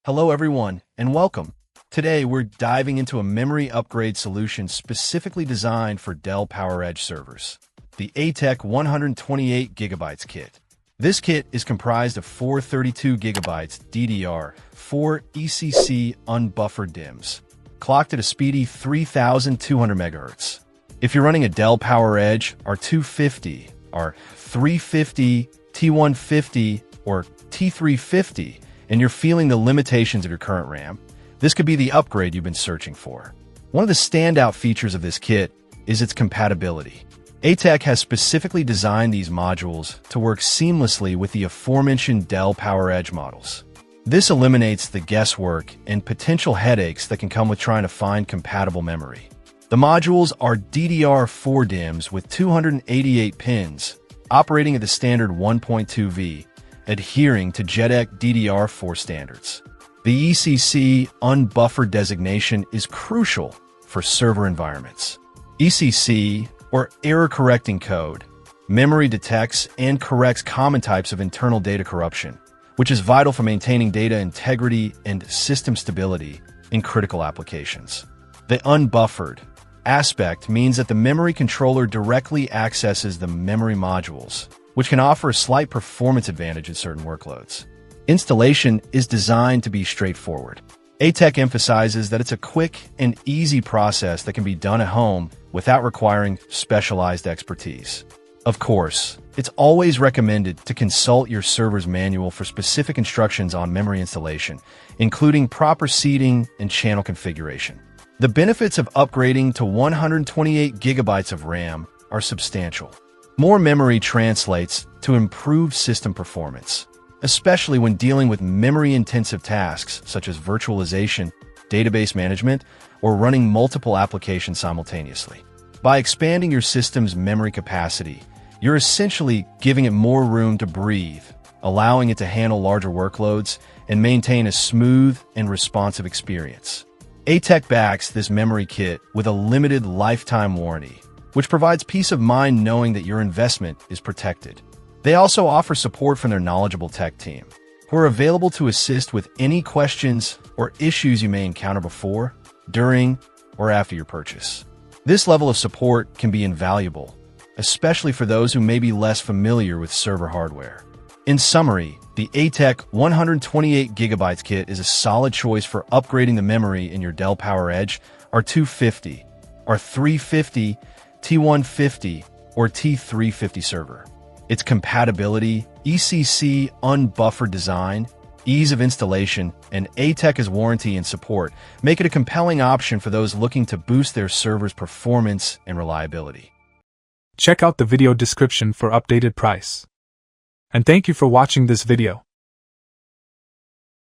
Hello everyone, and welcome. Today we're diving into a memory upgrade solution specifically designed for Dell PowerEdge servers, the ATEC 128GB kit. This kit is comprised of four 32GB DDR4 ECC unbuffered DIMMs, clocked at a speedy 3200 MHz. If you're running a Dell PowerEdge R250, R350, T150, or T350, and you're feeling the limitations of your current RAM, this could be the upgrade you've been searching for. One of the standout features of this kit is its compatibility. ATEC has specifically designed these modules to work seamlessly with the aforementioned Dell PowerEdge models. This eliminates the guesswork and potential headaches that can come with trying to find compatible memory. The modules are DDR4 DIMMs with 288 pins, operating at the standard 1.2V, adhering to JEDEC DDR4 standards. The ECC unbuffered designation is crucial for server environments. ECC, or error-correcting code, memory detects and corrects common types of internal data corruption, which is vital for maintaining data integrity and system stability in critical applications. The unbuffered aspect means that the memory controller directly accesses the memory modules, which can offer a slight performance advantage in certain workloads. Installation is designed to be straightforward. ATEC emphasizes that it's a quick and easy process that can be done at home without requiring specialized expertise. Of course, it's always recommended to consult your server's manual for specific instructions on memory installation, including proper seating and channel configuration. The benefits of upgrading to 128GB of RAM are substantial. More memory translates to improved system performance, especially when dealing with memory-intensive tasks such as virtualization, database management, or running multiple applications simultaneously. By expanding your system's memory capacity, you're essentially giving it more room to breathe, allowing it to handle larger workloads and maintain a smooth and responsive experience. ATEC backs this memory kit with a limited lifetime warranty, which provides peace of mind knowing that your investment is protected. They also offer support from their knowledgeable tech team, who are available to assist with any questions or issues you may encounter before, during, or after your purchase. This level of support can be invaluable, especially for those who may be less familiar with server hardware. In summary, the ATEC 128GB kit is a solid choice for upgrading the memory in your Dell PowerEdge R250, R350, T150, or T350 server. Its compatibility, ECC unbuffered design, ease of installation, and ATEC's warranty and support make it a compelling option for those looking to boost their server's performance and reliability. Check out the video description for updated price. And thank you for watching this video.